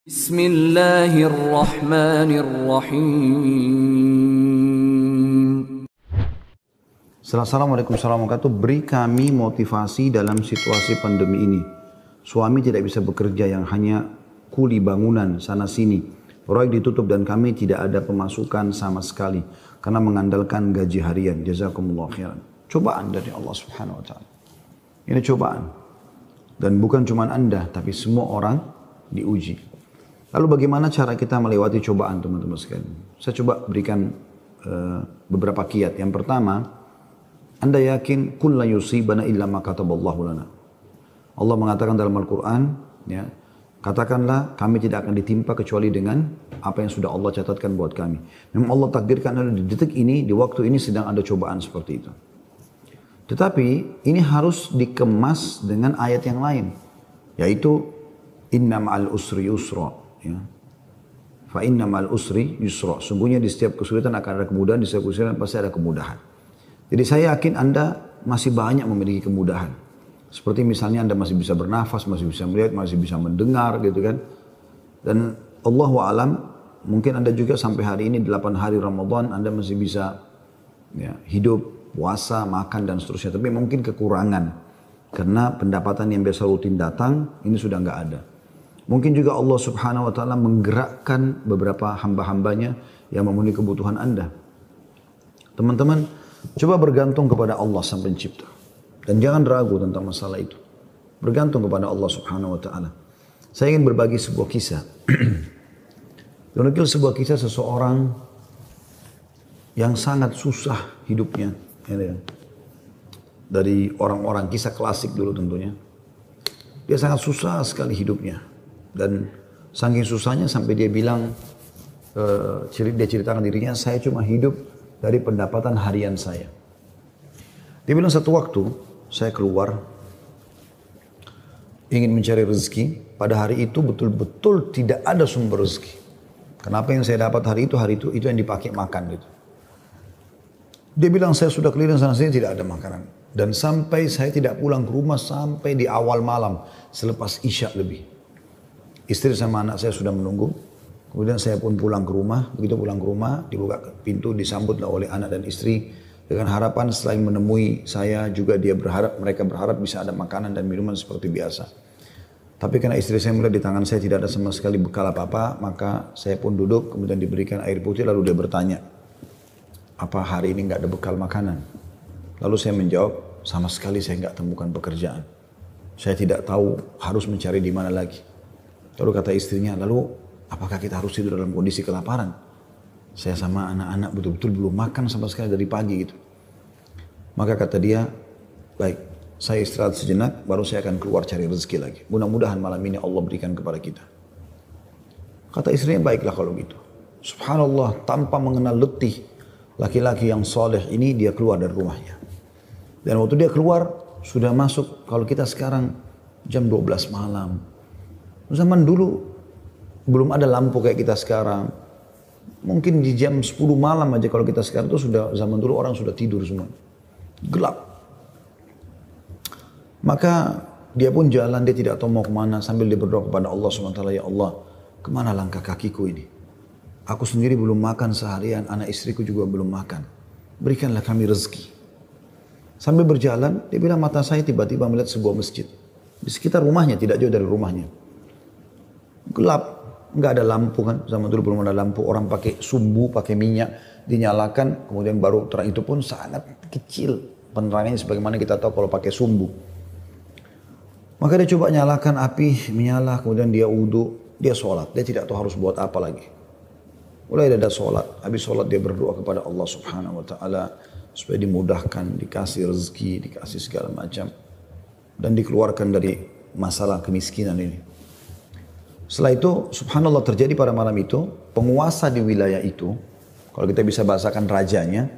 Bismillahirrahmanirrahim. Assalamualaikum warahmatullahi wabarakatuh. Beri kami motivasi dalam situasi pandemi ini. Suami tidak bisa bekerja, yang hanya kuli bangunan sana sini. Proyek ditutup dan kami tidak ada pemasukan sama sekali karena mengandalkan gaji harian. Jazakumullah khairan. Cobaan dari Allah Subhanahu wa taala. Ini cobaan. Dan bukan cuma Anda, tapi semua orang diuji. Lalu bagaimana cara kita melewati cobaan, teman-teman sekalian? Saya coba berikan beberapa kiat. Yang pertama, Anda yakin kulla yusibana illa ma kataballahu lana. Allah mengatakan dalam Al-Quran, ya, katakanlah kami tidak akan ditimpa kecuali dengan apa yang sudah Allah catatkan buat kami. Memang Allah takdirkan ada di detik ini, di waktu ini sedang ada cobaan seperti itu. Tetapi ini harus dikemas dengan ayat yang lain, yaitu inna ma'al usri yusra. Ya. Fa inna ma'al usri yusra. Sungguhnya di setiap kesulitan akan ada kemudahan, di setiap kesulitan pasti ada kemudahan. Jadi saya yakin Anda masih banyak memiliki kemudahan. Seperti misalnya Anda masih bisa bernafas, masih bisa melihat, masih bisa mendengar gitu kan. Dan Allahu a'lam, mungkin Anda juga sampai hari ini 8 hari Ramadan Anda masih bisa, ya, hidup, puasa, makan dan seterusnya. Tapi mungkin kekurangan karena pendapatan yang biasa rutin datang ini sudah nggak ada. Mungkin juga Allah Subhanahu wa taala menggerakkan beberapa hamba-hambanya yang memenuhi kebutuhan Anda. Teman-teman, coba bergantung kepada Allah Sang Pencipta. Dan jangan ragu tentang masalah itu. Bergantung kepada Allah Subhanahu wa taala. Saya ingin berbagi sebuah kisah. Menukil sebuah kisah seseorang yang sangat susah hidupnya. Dari orang-orang, kisah klasik dulu tentunya. Dia sangat susah sekali hidupnya. Dan saking susahnya sampai dia bilang, dia ceritakan dirinya, saya cuma hidup dari pendapatan harian saya. Dia bilang satu waktu saya keluar ingin mencari rezeki. Pada hari itu betul-betul tidak ada sumber rezeki. Kenapa yang saya dapat hari itu yang dipakai makan gitu. Dia bilang saya sudah keliling sana sini tidak ada makanan. Dan sampai saya tidak pulang ke rumah sampai di awal malam selepas Isya lebih. Istri sama anak saya sudah menunggu. Kemudian saya pun pulang ke rumah. Begitu pulang ke rumah, dibuka pintu, disambutlah oleh anak dan istri. Dengan harapan selain menemui saya, juga mereka berharap bisa ada makanan dan minuman seperti biasa. Tapi karena istri saya melihat di tangan saya tidak ada sama sekali bekal apa-apa, maka saya pun duduk, kemudian diberikan air putih, lalu dia bertanya, apa hari ini nggak ada bekal makanan? Lalu saya menjawab, sama sekali saya nggak temukan pekerjaan. Saya tidak tahu harus mencari di mana lagi. Lalu kata istrinya, lalu apakah kita harus tidur dalam kondisi kelaparan? Saya sama anak-anak betul-betul belum makan sama sekali dari pagi gitu. Maka kata dia, baik, saya istirahat sejenak, baru saya akan keluar cari rezeki lagi. Mudah-mudahan malam ini Allah berikan kepada kita. Kata istrinya, baiklah kalau gitu. Subhanallah, tanpa mengenal letih, laki-laki yang soleh ini dia keluar dari rumahnya. Dan waktu dia keluar, sudah masuk, kalau kita sekarang jam 12 malam. Zaman dulu belum ada lampu kayak kita sekarang. Mungkin di jam 10 malam aja kalau kita sekarang itu sudah, zaman dulu orang sudah tidur semua. Gelap. Maka dia pun jalan, dia tidak tahu mau kemana sambil dia berdoa kepada Allah SWT. Ya Allah, kemana langkah kakiku ini? Aku sendiri belum makan seharian, anak istriku juga belum makan. Berikanlah kami rezeki. Sambil berjalan, dia bilang mata saya tiba-tiba melihat sebuah masjid. Di sekitar rumahnya, tidak jauh dari rumahnya. Gelap, nggak ada lampu kan, zaman dulu belum ada lampu, orang pakai sumbu, pakai minyak, dinyalakan, kemudian baru terang, itu pun sangat kecil penerangannya sebagaimana kita tahu kalau pakai sumbu. Maka dia coba nyalakan api, menyala, kemudian dia wudu, dia sholat, dia tidak tahu harus buat apa lagi. Mulai ada sholat, habis sholat dia berdoa kepada Allah Subhanahu wa taala supaya dimudahkan, dikasih rezeki, dikasih segala macam, dan dikeluarkan dari masalah kemiskinan ini. Setelah itu, subhanallah, terjadi pada malam itu, penguasa di wilayah itu, kalau kita bisa bahasakan rajanya,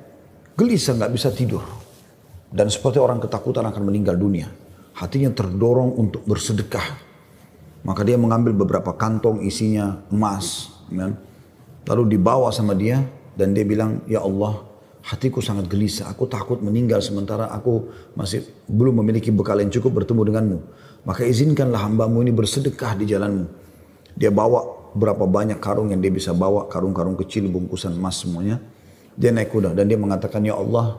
gelisah, nggak bisa tidur. Dan seperti orang ketakutan akan meninggal dunia. Hatinya terdorong untuk bersedekah. Maka dia mengambil beberapa kantong isinya emas. Kan? Lalu dibawa sama dia, dan dia bilang, ya Allah, hatiku sangat gelisah, aku takut meninggal sementara aku masih belum memiliki bekal yang cukup bertemu denganmu. Maka izinkanlah hambamu ini bersedekah di jalanmu. Dia bawa berapa banyak karung yang dia bisa bawa, karung-karung kecil, bungkusan emas semuanya. Dia naik kuda dan dia mengatakan, ya Allah,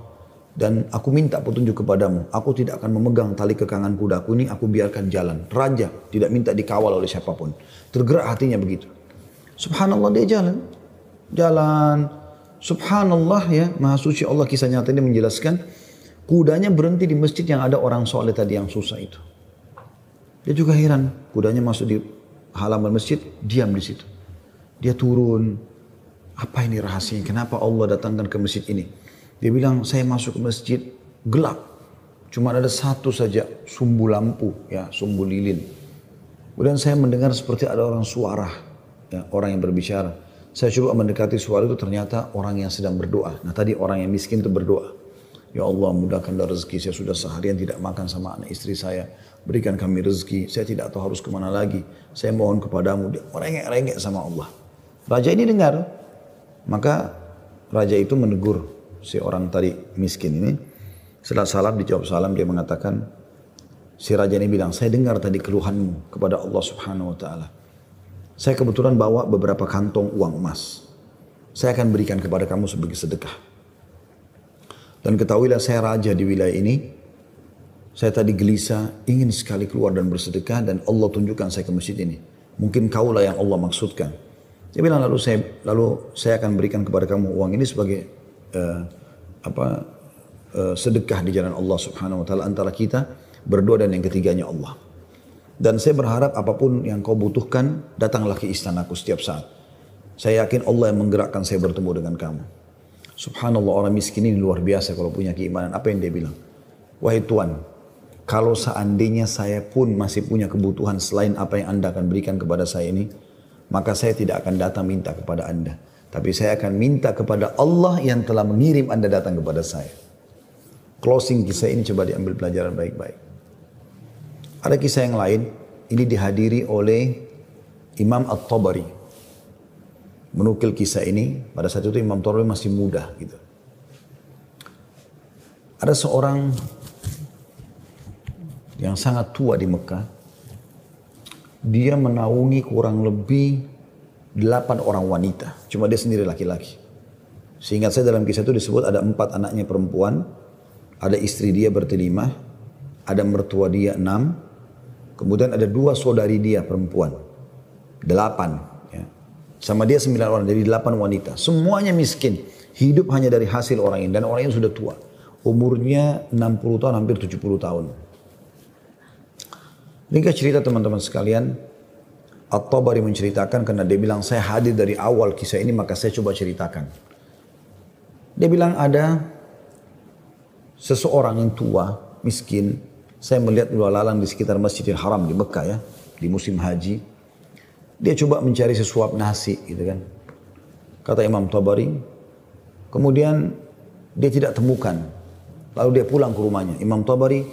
dan aku minta petunjuk kepadamu. Aku tidak akan memegang tali kekangan kudaku ini, aku biarkan jalan. Raja tidak minta dikawal oleh siapapun. Tergerak hatinya begitu. Subhanallah, dia jalan. Jalan. Subhanallah, ya, Maha Suci Allah, kisah nyata ini menjelaskan, kudanya berhenti di masjid yang ada orang soleh tadi yang susah itu. Dia juga heran, kudanya masuk di halaman masjid, diam di situ. Dia turun, apa ini rahasianya? Kenapa Allah datangkan ke masjid ini? Dia bilang, saya masuk ke masjid gelap, cuma ada satu saja sumbu lampu, ya, sumbu lilin. Kemudian saya mendengar seperti ada orang suara, ya, orang yang berbicara. Saya coba mendekati suara itu, ternyata orang yang sedang berdoa. Nah tadi orang yang miskin itu berdoa. Ya Allah, mudahkanlah rezeki, saya sudah seharian tidak makan sama anak istri saya. Berikan kami rezeki, saya tidak tahu harus kemana lagi. Saya mohon kepadamu. Dia merengek-rengek sama Allah. Raja ini dengar, maka raja itu menegur si orang tadi miskin ini. Setelah salam, dijawab salam, dia mengatakan, si raja ini bilang, saya dengar tadi keluhanmu kepada Allah Subhanahu wa Ta'ala. Saya kebetulan bawa beberapa kantong uang emas. Saya akan berikan kepada kamu sebagai sedekah. Dan ketahuilah, saya raja di wilayah ini. Saya tadi gelisah, ingin sekali keluar dan bersedekah, dan Allah tunjukkan saya ke masjid ini. Mungkin kaulah yang Allah maksudkan. Dia bilang, lalu saya akan berikan kepada kamu uang ini sebagai sedekah di jalan Allah Subhanahu wa Ta'ala antara kita berdua, dan yang ketiganya Allah. Dan saya berharap apapun yang kau butuhkan, datanglah ke istanaku setiap saat. Saya yakin Allah yang menggerakkan saya bertemu dengan kamu. Subhanallah, orang miskin ini luar biasa kalau punya keimanan. Apa yang dia bilang? Wahai Tuhan, kalau seandainya saya pun masih punya kebutuhan selain apa yang Anda akan berikan kepada saya ini, maka saya tidak akan datang minta kepada Anda. Tapi saya akan minta kepada Allah yang telah mengirim Anda datang kepada saya. Closing kisah ini coba diambil pelajaran baik-baik. Ada kisah yang lain, ini dihadiri oleh Imam At-Tabari. Menukil kisah ini, pada saat itu Imam Tabari masih muda gitu. Ada seorang yang sangat tua di Mekah. Dia menaungi kurang lebih 8 orang wanita. Cuma dia sendiri laki-laki. Seingat saya dalam kisah itu disebut ada 4 anaknya perempuan. Ada istri dia bertelima. Ada mertua dia 6. Kemudian ada 2 saudari dia perempuan. 8. Ya. Sama dia 9 orang. Jadi 8 wanita. Semuanya miskin. Hidup hanya dari hasil orang ini. Dan orang ini sudah tua. Umurnya 60 tahun, hampir 70 tahun. Ringkas cerita teman-teman sekalian, At-Tabari menceritakan karena dia bilang, saya hadir dari awal kisah ini, maka saya coba ceritakan. Dia bilang ada seseorang yang tua, miskin. Saya melihat dua lalang di sekitar Masjidil Haram di Mekah ya, di musim haji. Dia coba mencari sesuap nasi gitu kan. Kata Imam Tabari, kemudian dia tidak temukan. Lalu dia pulang ke rumahnya. Imam Tabari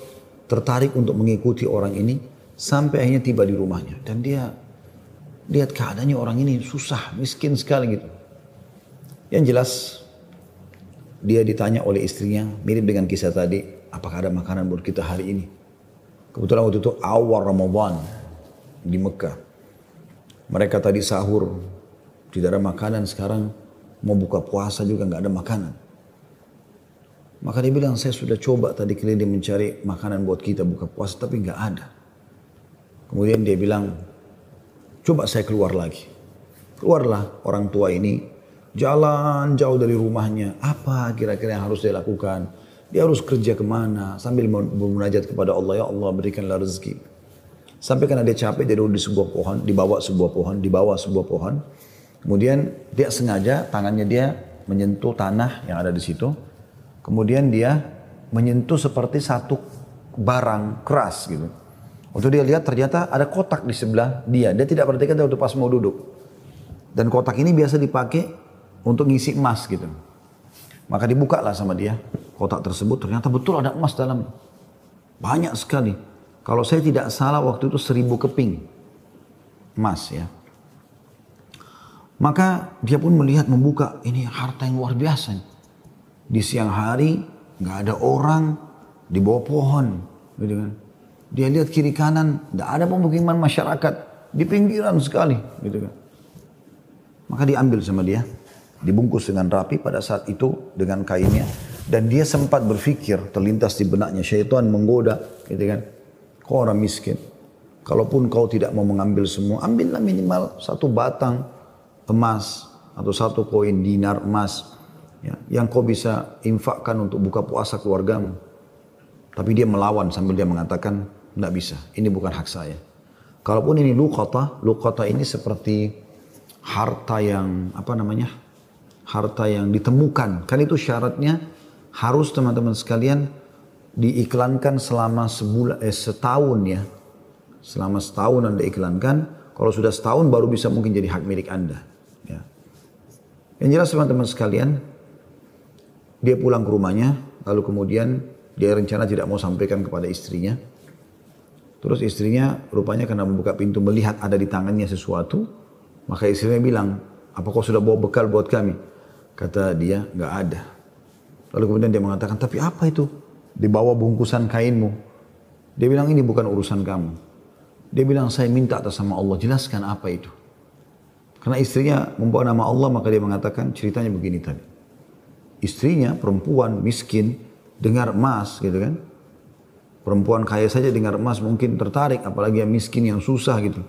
tertarik untuk mengikuti orang ini. Sampai akhirnya tiba di rumahnya. Dan dia lihat keadaannya orang ini susah, miskin sekali gitu. Yang jelas, dia ditanya oleh istrinya, mirip dengan kisah tadi, apakah ada makanan buat kita hari ini? Kebetulan waktu itu awal Ramadan di Mekah. Mereka tadi sahur, tidak ada makanan, sekarang mau buka puasa juga nggak ada makanan. Maka dia bilang, saya sudah coba tadi keliling mencari makanan buat kita buka puasa, tapi nggak ada. Kemudian dia bilang, coba saya keluar lagi. Keluarlah orang tua ini, jalan jauh dari rumahnya. Apa kira-kira yang harus dia lakukan? Dia harus kerja kemana? Sambil bermunajat kepada Allah, ya Allah berikanlah rezeki. Sampai karena dia capek, dia duduk di sebuah pohon, dibawa sebuah pohon. Kemudian dia sengaja, tangannya dia menyentuh tanah yang ada di situ. Kemudian dia menyentuh seperti satu barang keras gitu. Waktu dia lihat ternyata ada kotak di sebelah dia. Dia tidak perhatikan waktu pas mau duduk. Dan kotak ini biasa dipakai untuk ngisi emas gitu. Maka dibukalah sama dia kotak tersebut. Ternyata betul ada emas dalam. Banyak sekali. Kalau saya tidak salah waktu itu 1000 keping emas ya. Maka dia pun melihat membuka. Ini harta yang luar biasa. Di siang hari nggak ada orang di bawah pohon. Gitu kan. Dia lihat kiri kanan, tidak ada pemukiman masyarakat, di pinggiran sekali, gitu kan. Maka diambil sama dia, dibungkus dengan rapi pada saat itu dengan kainnya. Dan dia sempat berpikir, terlintas di benaknya, syaitan menggoda, gitu kan. Kau orang miskin, kalaupun kau tidak mau mengambil semua, ambillah minimal 1 batang emas atau 1 koin dinar emas, ya, yang kau bisa infakkan untuk buka puasa keluargamu. Tapi dia melawan sambil dia mengatakan, tidak bisa, ini bukan hak saya. Kalaupun ini luqata ini seperti harta yang harta yang ditemukan. Kan itu syaratnya harus teman-teman sekalian diiklankan selama setahun ya. Selama setahun Anda iklankan. Kalau sudah setahun baru bisa mungkin jadi hak milik Anda. Ya. Yang jelas teman-teman sekalian, dia pulang ke rumahnya, lalu kemudian dia rencana tidak mau sampaikan kepada istrinya. Terus istrinya rupanya karena membuka pintu melihat ada di tangannya sesuatu, maka istrinya bilang, apa kau sudah bawa bekal buat kami? Kata dia, nggak ada. Lalu kemudian dia mengatakan, tapi apa itu? Di bawah bungkusan kainmu. Dia bilang, ini bukan urusan kamu. Dia bilang, saya minta atas sama Allah, jelaskan apa itu. Karena istrinya membawa nama Allah, maka dia mengatakan, ceritanya begini tadi. Istrinya, perempuan, miskin, dengar emas gitu kan. Perempuan kaya saja dengar emas mungkin tertarik, apalagi yang miskin, yang susah gitu.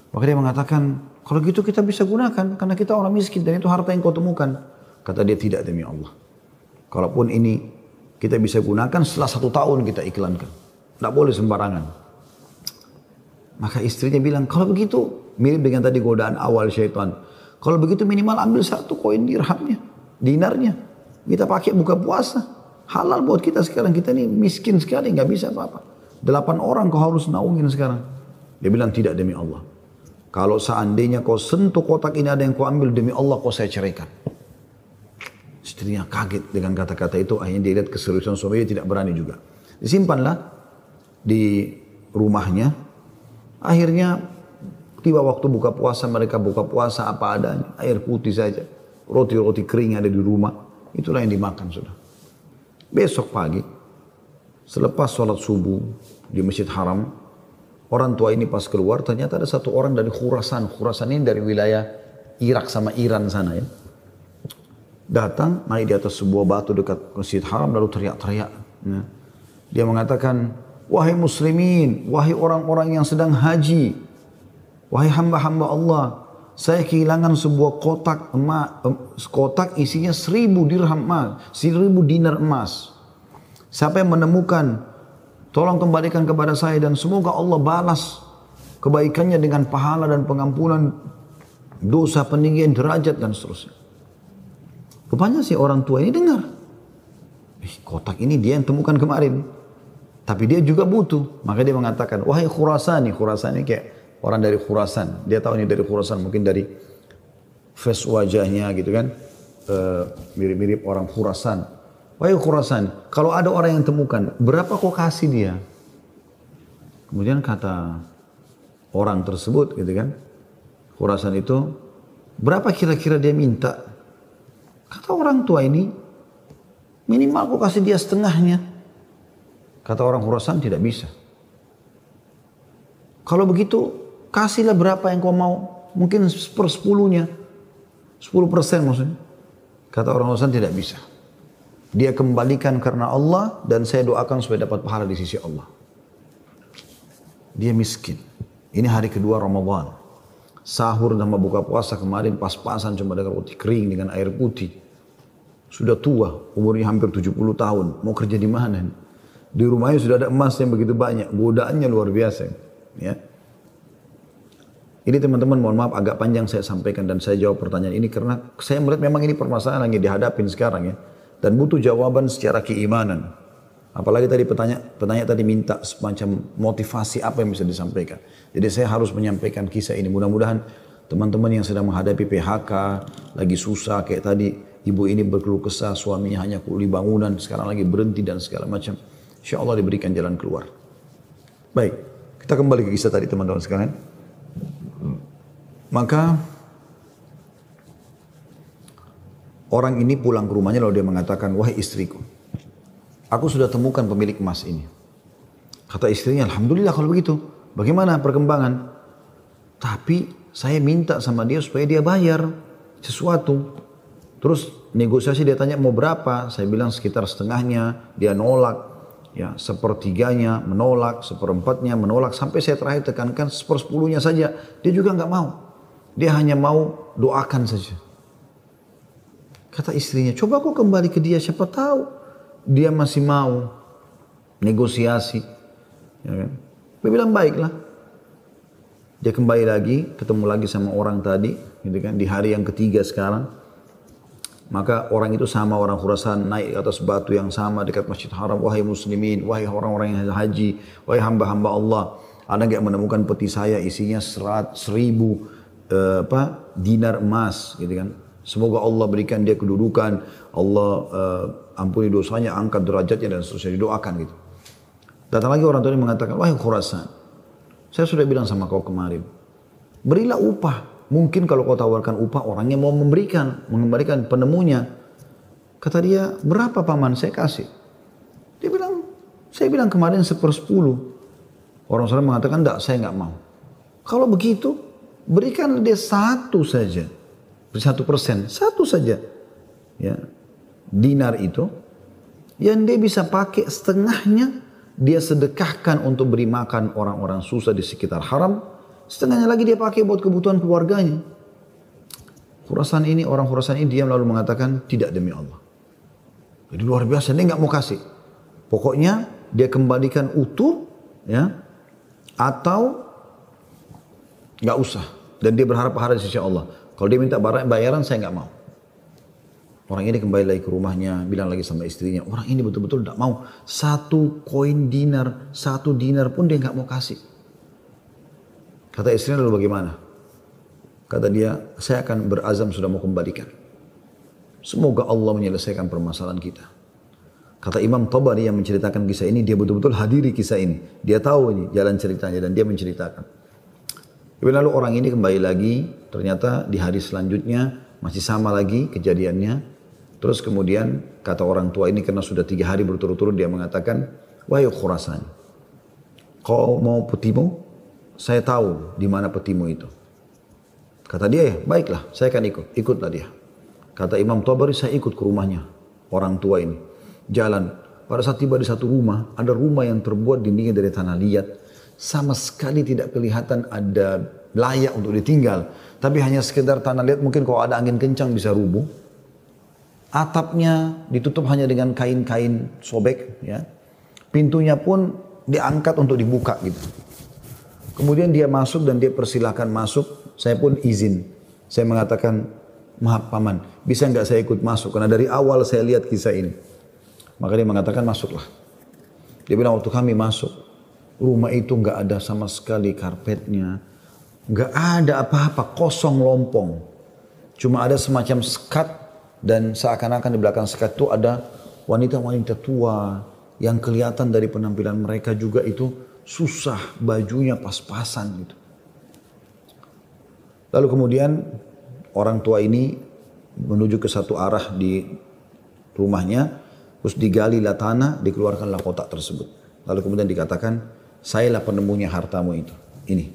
Maka dia mengatakan, kalau gitu kita bisa gunakan, karena kita orang miskin dan itu harta yang kau temukan. Kata dia, tidak demi Allah. Kalaupun ini kita bisa gunakan setelah 1 tahun kita iklankan. Tidak boleh sembarangan. Maka istrinya bilang, kalau begitu, mirip dengan tadi godaan awal syaitan. Kalau begitu minimal ambil 1 koin dirhamnya, dinarnya. Kita pakai buka puasa. Halal buat kita sekarang, kita ini miskin sekali, nggak bisa apa-apa. 8 orang kau harus naungin sekarang. Dia bilang, tidak demi Allah. Kalau seandainya kau sentuh kotak ini ada yang kau ambil, demi Allah kau saya ceraikan. Istrinya kaget dengan kata-kata itu, akhirnya dia lihat keseriusan suami, dia tidak berani juga. Disimpanlah di rumahnya. Akhirnya tiba waktu buka puasa, mereka buka puasa apa adanya, air putih saja, roti-roti kering ada di rumah, itulah yang dimakan sudah. Besok pagi, selepas sholat subuh di Masjid Haram, orang tua ini pas keluar, ternyata ada 1 orang dari Khurasan. Khurasan ini dari wilayah Irak sama Iran sana ya. Datang, naik di atas sebuah batu dekat Masjid Haram, lalu teriak-teriak. Ya. Dia mengatakan, wahai muslimin, wahai orang-orang yang sedang haji, wahai hamba-hamba Allah, saya kehilangan sebuah kotak emas, kotak isinya 1000 dirham emas, 1000 dinar emas. Siapa yang menemukan, tolong kembalikan kepada saya dan semoga Allah balas kebaikannya dengan pahala dan pengampunan dosa, peninggian derajat dan seterusnya. Rupanya si orang tua ini dengar, kotak ini dia yang temukan kemarin, tapi dia juga butuh. Maka dia mengatakan, wahai Khurasani, Khurasani kayak orang dari Khurasan. Dia tahu ini dari Khurasan, mungkin dari face wajahnya gitu kan, mirip-mirip orang Khurasan. Wahai Khurasan, kalau ada orang yang temukan, berapa kau kasih dia? Kemudian kata orang tersebut gitu kan, Khurasan itu, berapa kira-kira dia minta? Kata orang tua ini, minimal kau kasih dia setengahnya. Kata orang Khurasan, tidak bisa. Kalau begitu, kasihlah berapa yang kau mau. Mungkin 1/10-nya. 10% maksudnya. Kata orang Khurasan, tidak bisa. Dia kembalikan karena Allah dan saya doakan supaya dapat pahala di sisi Allah. Dia miskin. Ini hari kedua Ramadan. Sahur dan buka puasa kemarin pas-pasan cuma dengan roti kering dengan air putih. Sudah tua, umurnya hampir 70 tahun. Mau kerja di mana? Di rumahnya sudah ada emas yang begitu banyak. Godaannya luar biasa. Ya. Ini teman-teman mohon maaf agak panjang saya sampaikan dan saya jawab pertanyaan ini karena saya melihat memang ini permasalahan yang dihadapin sekarang ya. Dan butuh jawaban secara keimanan. Apalagi tadi penanya tadi minta semacam motivasi apa yang bisa disampaikan. Jadi saya harus menyampaikan kisah ini. Mudah-mudahan teman-teman yang sedang menghadapi PHK, lagi susah kayak tadi ibu ini berkeluh kesah, suaminya hanya kuli bangunan, sekarang lagi berhenti dan segala macam. Insya Allah diberikan jalan keluar. Baik, kita kembali ke kisah tadi teman-teman sekalian. Maka orang ini pulang ke rumahnya lalu dia mengatakan, wahai istriku, aku sudah temukan pemilik emas ini. Kata istrinya, alhamdulillah kalau begitu. Bagaimana perkembangan? Tapi saya minta sama dia supaya dia bayar. sesuatu. Terus negosiasi dia tanya mau berapa, saya bilang sekitar setengahnya, dia nolak, ya sepertiganya menolak, seperempatnya menolak, sampai saya terakhir tekankan sepersepuluhnya saja, dia juga nggak mau, dia hanya mau doakan saja. Kata istrinya, coba kau kembali ke dia, siapa tahu dia masih mau negosiasi, ya kan? Dia bilang baiklah. Dia kembali lagi, ketemu lagi sama orang tadi, gitu kan, di hari yang ketiga sekarang. Maka orang itu sama orang Khurasan naik ke atas batu yang sama dekat Masjid Haram. Wahai muslimin, wahai orang-orang yang haji, wahai hamba-hamba Allah, ada nggak menemukan peti saya isinya 100.000 dinar emas, gitu kan? Semoga Allah berikan dia kedudukan, Allah ampuni dosanya, angkat derajatnya dan seterusnya, didoakan gitu. Datang lagi orang tua ini mengatakan, wahai Khurasan, saya sudah bilang sama kau kemarin, berilah upah. Mungkin kalau kau tawarkan upah, orangnya mau mengembalikan penemunya. Kata dia, berapa paman saya kasih? Dia bilang, saya bilang kemarin 1/10. Orang sana mengatakan, enggak, saya enggak mau. Kalau begitu, berikan dia 1 saja. 1%, 1 saja. Ya, dinar itu, yang dia bisa pakai setengahnya, dia sedekahkan untuk beri makan orang-orang susah di sekitar haram. Setengahnya lagi dia pakai buat kebutuhan keluarganya. Khurasan ini, orang Khurasan ini diam lalu mengatakan, tidak demi Allah. Jadi luar biasa, dia nggak mau kasih. Pokoknya dia kembalikan utuh, ya, atau nggak usah. Dan dia berharap pahala di sisi Allah. Kalau dia minta bayaran, saya nggak mau. Orang ini kembali lagi ke rumahnya, bilang lagi sama istrinya, orang ini betul-betul tidak mau. 1 koin dinar, 1 dinar pun dia nggak mau kasih. Kata istrinya, lalu bagaimana? Kata dia, saya akan berazam sudah mau kembalikan. Semoga Allah menyelesaikan permasalahan kita. Kata Imam Tabari yang menceritakan kisah ini, dia betul-betul hadiri kisah ini. Dia tahu ini jalan ceritanya dan dia menceritakan. Lalu orang ini kembali lagi, ternyata di hari selanjutnya masih sama lagi kejadiannya. Terus kemudian kata orang tua ini karena sudah 3 hari berturut-turut dia mengatakan, wahai Khurasan, kau mau petimu? Saya tahu di mana petimu itu. Kata dia, ya baiklah, saya akan ikut. Ikutlah dia. Kata Imam Tabari, saya ikut ke rumahnya orang tua ini. Jalan. Pada saat tiba di satu rumah, ada rumah yang terbuat dindingnya dari tanah liat. Sama sekali tidak kelihatan ada layak untuk ditinggal. Tapi hanya sekedar tanah liat, mungkin kalau ada angin kencang bisa rubuh. Atapnya ditutup hanya dengan kain-kain sobek. Ya. Pintunya pun diangkat untuk dibuka gitu. Kemudian dia masuk dan dia persilahkan masuk. Saya pun izin. Saya mengatakan, maaf paman, bisa nggak saya ikut masuk? Karena dari awal saya lihat kisah ini. Maka dia mengatakan, masuklah. Dia bilang, waktu kami masuk, rumah itu nggak ada sama sekali karpetnya. Nggak ada apa-apa, kosong lompong. Cuma ada semacam sekat dan seakan-akan di belakang sekat itu ada wanita-wanita tua yang kelihatan dari penampilan mereka juga itu susah, bajunya pas-pasan gitu. Lalu kemudian orang tua ini menuju ke satu arah di rumahnya, terus digalilah tanah, dikeluarkanlah kotak tersebut. Lalu kemudian dikatakan, sayalah penemunya hartamu itu, ini.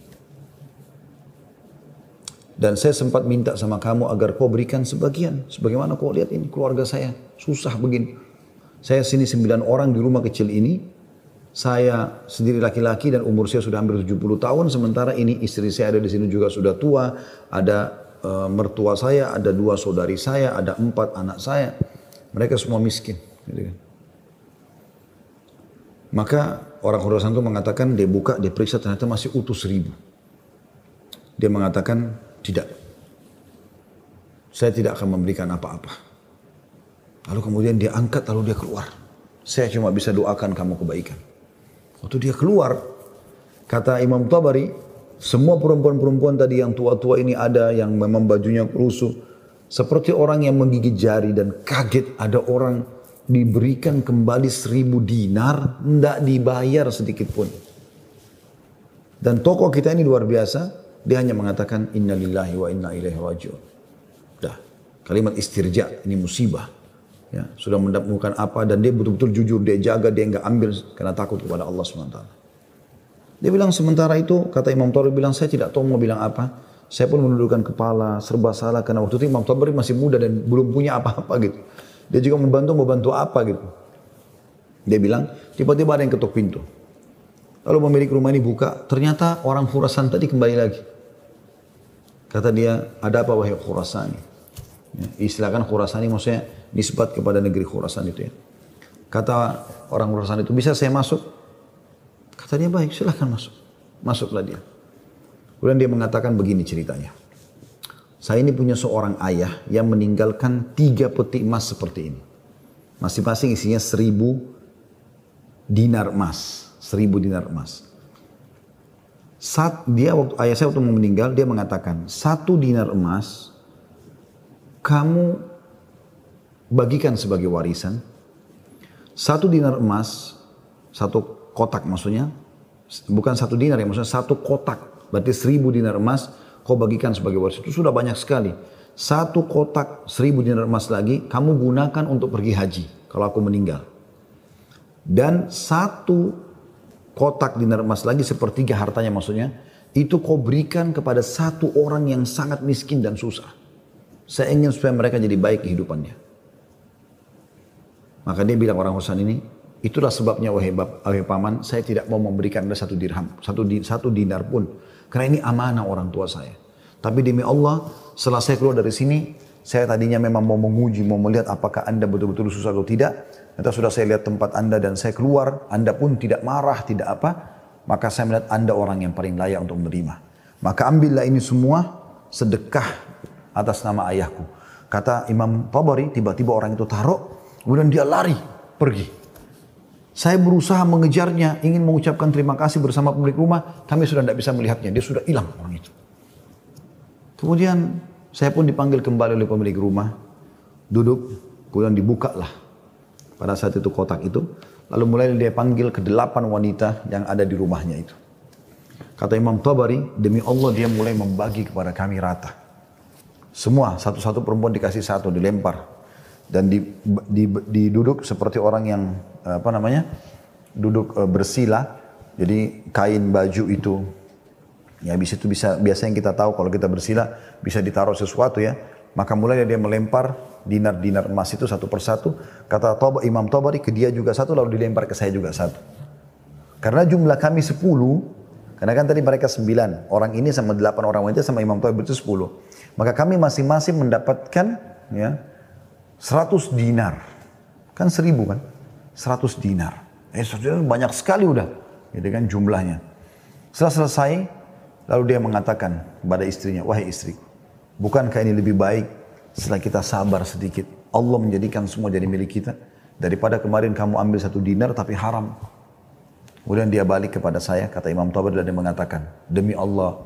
Dan saya sempat minta sama kamu agar kau berikan sebagian. Sebagaimana kau lihat ini keluarga saya, susah begini. Saya sini 9 orang di rumah kecil ini. Saya sendiri laki-laki dan umur saya sudah hampir 70 tahun. Sementara ini istri saya ada di sini juga sudah tua. Ada mertua saya, ada 2 saudari saya, ada 4 anak saya. Mereka semua miskin. Gitu kan. Maka orang Khurasan itu mengatakan, dia buka, dia periksa ternyata masih utuh 1.000. Dia mengatakan, tidak. Saya tidak akan memberikan apa-apa. Lalu kemudian dia angkat, lalu dia keluar. Saya cuma bisa doakan kamu kebaikan. Waktu dia keluar, kata Imam Tabari, semua perempuan-perempuan tadi yang tua-tua ini ada, yang memang bajunya lusuh. Seperti orang yang menggigit jari dan kaget ada orang diberikan kembali 1.000 dinar, tidak dibayar sedikit pun. Dan tokoh kita ini luar biasa, dia hanya mengatakan, Inna lillahi wa inna ilaihi raji'un. Dah, kalimat istirja, ini musibah. Ya, sudah mendapatkan apa dan dia betul-betul jujur, dia jaga, dia enggak ambil karena takut kepada Allah SWT. Dia bilang sementara itu, kata Imam Tabari bilang, saya tidak tahu mau bilang apa. Saya pun menundukkan kepala, serba salah karena waktu itu Imam Tabari masih muda dan belum punya apa-apa gitu. Dia juga mau bantu apa gitu. Dia bilang, tiba-tiba ada yang ketuk pintu. Lalu pemilik rumah ini buka, ternyata orang Khurasan tadi kembali lagi. Kata dia, ada apa wahai Khurasani? Ya, istilahkan Khurasani maksudnya nisbat kepada negeri Khurasan itu ya. Kata orang Khurasan itu, bisa saya masuk? Kata dia, baik silahkan masuk. Masuklah dia. Kemudian dia mengatakan begini ceritanya. Saya ini punya seorang ayah yang meninggalkan 3 peti emas seperti ini. Masing-masing isinya 1000 dinar emas. 1000 dinar emas. Saat dia ayah saya waktu meninggal, dia mengatakan, 1 dinar emas kamu bagikan sebagai warisan. 1 dinar emas, 1 kotak maksudnya, bukan 1 dinar ya, maksudnya 1 kotak. Berarti 1000 dinar emas kau bagikan sebagai warisan. Itu sudah banyak sekali. 1 kotak 1000 dinar emas lagi kamu gunakan untuk pergi haji kalau aku meninggal. Dan 1 kotak dinar emas lagi sepertiga hartanya maksudnya, itu kau berikan kepada 1 orang yang sangat miskin dan susah. Saya ingin supaya mereka jadi baik kehidupannya. Maka dia bilang orang Khurasan ini, itulah sebabnya wahai paman, saya tidak mau memberikan Anda 1 dirham, 1 dinar pun. Karena ini amanah orang tua saya. Tapi demi Allah, setelah saya keluar dari sini, saya tadinya memang mau menguji, mau melihat apakah Anda betul-betul susah atau tidak. Ternyata sudah saya lihat tempat Anda dan saya keluar, Anda pun tidak marah, tidak apa. Maka saya melihat Anda orang yang paling layak untuk menerima. Maka ambillah ini semua sedekah atas nama ayahku. Kata Imam Tabari, tiba-tiba orang itu taruh, kemudian dia lari, pergi. Saya berusaha mengejarnya, ingin mengucapkan terima kasih bersama pemilik rumah. Kami sudah tidak bisa melihatnya, dia sudah hilang orang itu. Kemudian saya pun dipanggil kembali oleh pemilik rumah. Duduk, kemudian dibukalah. Pada saat itu kotak itu. Lalu mulai dia panggil ke-8 wanita yang ada di rumahnya itu. Kata Imam Tabari, demi Allah dia mulai membagi kepada kami rata. Semua, satu-satu perempuan dikasih 1, dilempar. Dan diduduk seperti orang yang duduk bersila. Jadi kain baju itu, ya habis itu biasa yang kita tahu kalau kita bersila bisa ditaruh sesuatu ya. Maka mulai dia melempar dinar-dinar emas itu satu persatu. Kata Imam Tabari, ke dia juga 1, lalu dilempar ke saya juga 1. Karena jumlah kami 10, karena kan tadi mereka 9, orang ini sama 8 orang wanita sama Imam Tabari itu 10. Maka kami masing-masing mendapatkan ya 100 dinar. Kan 1000 kan? 100 dinar. 100 dinar banyak sekali udah. Gitu kan jumlahnya. Setelah selesai, lalu dia mengatakan kepada istrinya, wahai istri, bukankah ini lebih baik setelah kita sabar sedikit, Allah menjadikan semua jadi milik kita, daripada kemarin kamu ambil 1 dinar tapi haram. Kemudian dia balik kepada saya, kata Imam Tabari, dan dia mengatakan, demi Allah,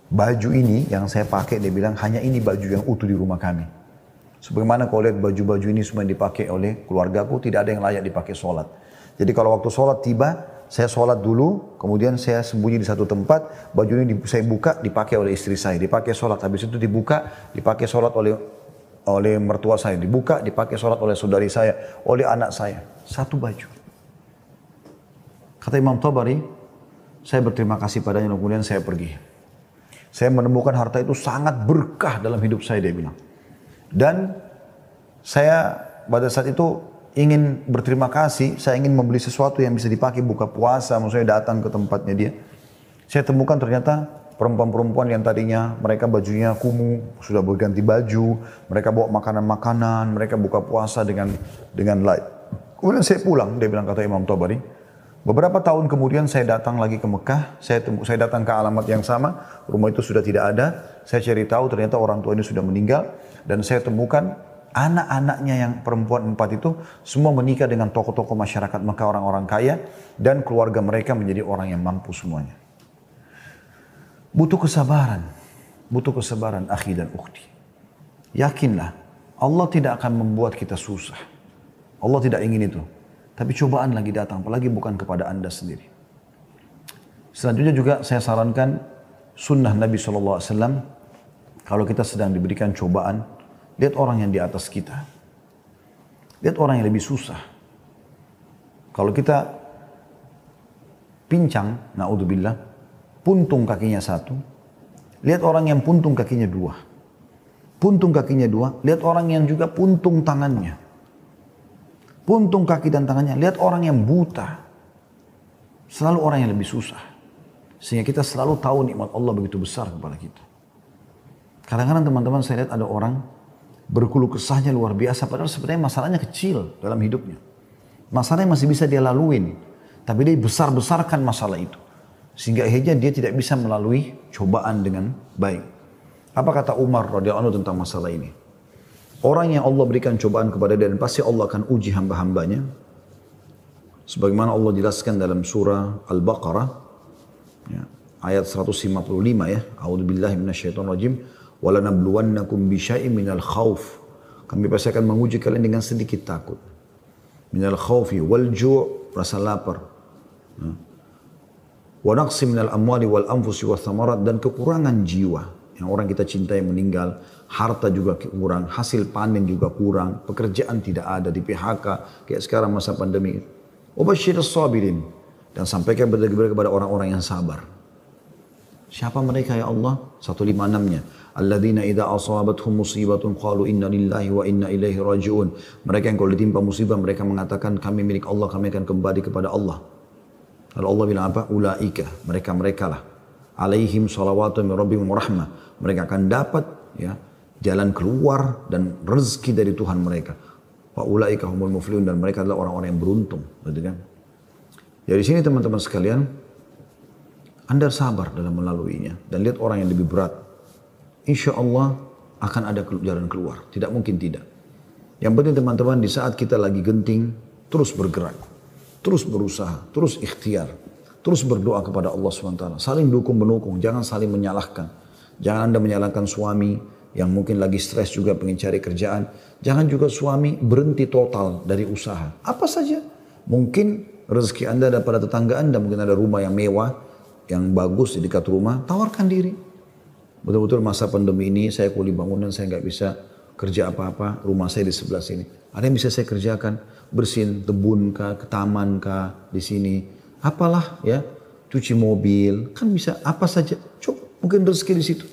baju ini yang saya pakai, dia bilang, hanya ini baju yang utuh di rumah kami. Sebagaimana kau lihat baju-baju ini semua yang dipakai oleh keluargaku, tidak ada yang layak dipakai sholat. Jadi kalau waktu sholat tiba, saya sholat dulu, kemudian saya sembunyi di satu tempat, baju ini saya buka, dipakai oleh istri saya, dipakai sholat. Habis itu dibuka, dipakai sholat oleh mertua saya, dibuka, dipakai sholat oleh saudari saya, oleh anak saya. 1 baju. Kata Imam Tabari, saya berterima kasih padanya, kemudian saya pergi. Saya menemukan harta itu sangat berkah dalam hidup saya, dia bilang. Dan saya pada saat itu ingin berterima kasih, saya ingin membeli sesuatu yang bisa dipakai buka puasa, maksudnya datang ke tempatnya dia. Saya temukan ternyata perempuan-perempuan yang tadinya mereka bajunya kumuh, sudah berganti baju, mereka bawa makanan-makanan, mereka buka puasa dengan light. Kemudian saya pulang, dia bilang, kata Imam Tabari. Beberapa tahun kemudian saya datang lagi ke Mekah, saya datang ke alamat yang sama, rumah itu sudah tidak ada, saya cari tahu ternyata orang tua ini sudah meninggal, dan saya temukan anak-anaknya yang perempuan 4 itu semua menikah dengan tokoh-tokoh masyarakat Mekah, orang-orang kaya, dan keluarga mereka menjadi orang yang mampu semuanya. Butuh kesabaran akhi dan ukhti. Yakinlah, Allah tidak akan membuat kita susah. Allah tidak ingin itu. Tapi cobaan lagi datang, apalagi bukan kepada Anda sendiri. Selanjutnya juga saya sarankan sunnah Nabi SAW, kalau kita sedang diberikan cobaan, lihat orang yang di atas kita. Lihat orang yang lebih susah. Kalau kita pincang, na'udzubillah, puntung kakinya 1, lihat orang yang puntung kakinya dua. Puntung kakinya dua, lihat orang yang juga puntung tangannya. Puntung kaki dan tangannya, lihat orang yang buta. Selalu orang yang lebih susah. Sehingga kita selalu tahu nikmat Allah begitu besar kepada kita. Kadang-kadang teman-teman saya lihat ada orang berkeluh kesahnya luar biasa, padahal sebenarnya masalahnya kecil dalam hidupnya. Masalahnya masih bisa dia laluin, tapi dia besar-besarkan masalah itu. Sehingga akhirnya dia tidak bisa melalui cobaan dengan baik. Apa kata Umar radhiyallahu anhu tentang masalah ini? Orang yang Allah berikan cobaan kepada dia dan pasti Allah akan uji hamba-hambanya. Sebagaimana Allah jelaskan dalam surah Al-Baqarah, ya, ayat 155 ya. A'udzubillahi minasyaitonirrajim. وَلَنَبْلُوَنَّكُمْ بِشَيْءٍ مِنَ الْخَوْفِ. Kami pasti akan menguji kalian dengan sedikit takut. Minal khawfi wal ju', rasa lapar. Wa naqsi minal amwali wal anfusi wa thamarat, dan kekurangan jiwa. Yang orang kita cintai meninggal, harta juga kurang, hasil panen juga kurang, pekerjaan tidak ada, di PHK, kayak sekarang masa pandemi. Wa basyirus sabirin, dan sampaikan berita-berita kepada orang-orang yang sabar. Siapa mereka ya Allah? 156-nya. Alladzina idza asabathum musibatun qalu inna lillahi wa inna ilaihi raji'un. Mereka yang kalau ditimpa musibah mereka mengatakan kami milik Allah, kami akan kembali kepada Allah. Lalu Allah bilang apa? Ulaika, mereka lah. Alaihim salawatu min rabbihim rahmah. Mereka akan dapat ya jalan keluar dan rezeki dari Tuhan mereka. Wa ulaika humul muflihun, dan mereka adalah orang-orang yang beruntung, gitu kan? Jadi sini teman-teman sekalian, Anda sabar dalam melaluinya dan lihat orang yang lebih berat. Insya Allah akan ada jalan keluar. Tidak mungkin tidak. Yang penting teman-teman, di saat kita lagi genting, terus bergerak. Terus berusaha, terus ikhtiar. Terus berdoa kepada Allah SWT. Saling dukung-menukung, jangan saling menyalahkan. Jangan Anda menyalahkan suami yang mungkin lagi stres juga pengen cari kerjaan. Jangan juga suami berhenti total dari usaha. Apa saja. Mungkin rezeki Anda ada pada tetangga Anda, mungkin ada rumah yang mewah, yang bagus di dekat rumah, tawarkan diri. Betul-betul masa pandemi ini saya kuli bangunan, saya nggak bisa kerja apa-apa, rumah saya di sebelah sini. Ada yang bisa saya kerjakan, bersihin kebun kah, ke taman kah, di sini. Apalah ya, cuci mobil, kan bisa apa saja. Coba, mungkin rezeki di situ.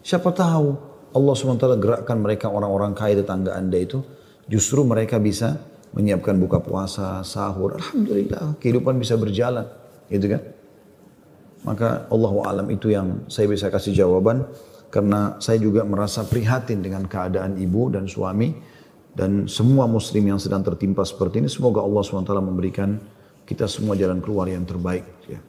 Siapa tahu Allah SWT gerakkan mereka orang-orang kaya tetangga Anda itu, justru mereka bisa menyiapkan buka puasa, sahur. Alhamdulillah, kehidupan bisa berjalan, gitu kan? Maka Allahu a'lam itu yang saya bisa kasih jawaban, karena saya juga merasa prihatin dengan keadaan ibu dan suami dan semua muslim yang sedang tertimpa seperti ini. Semoga Allah SWT memberikan kita semua jalan keluar yang terbaik. Ya.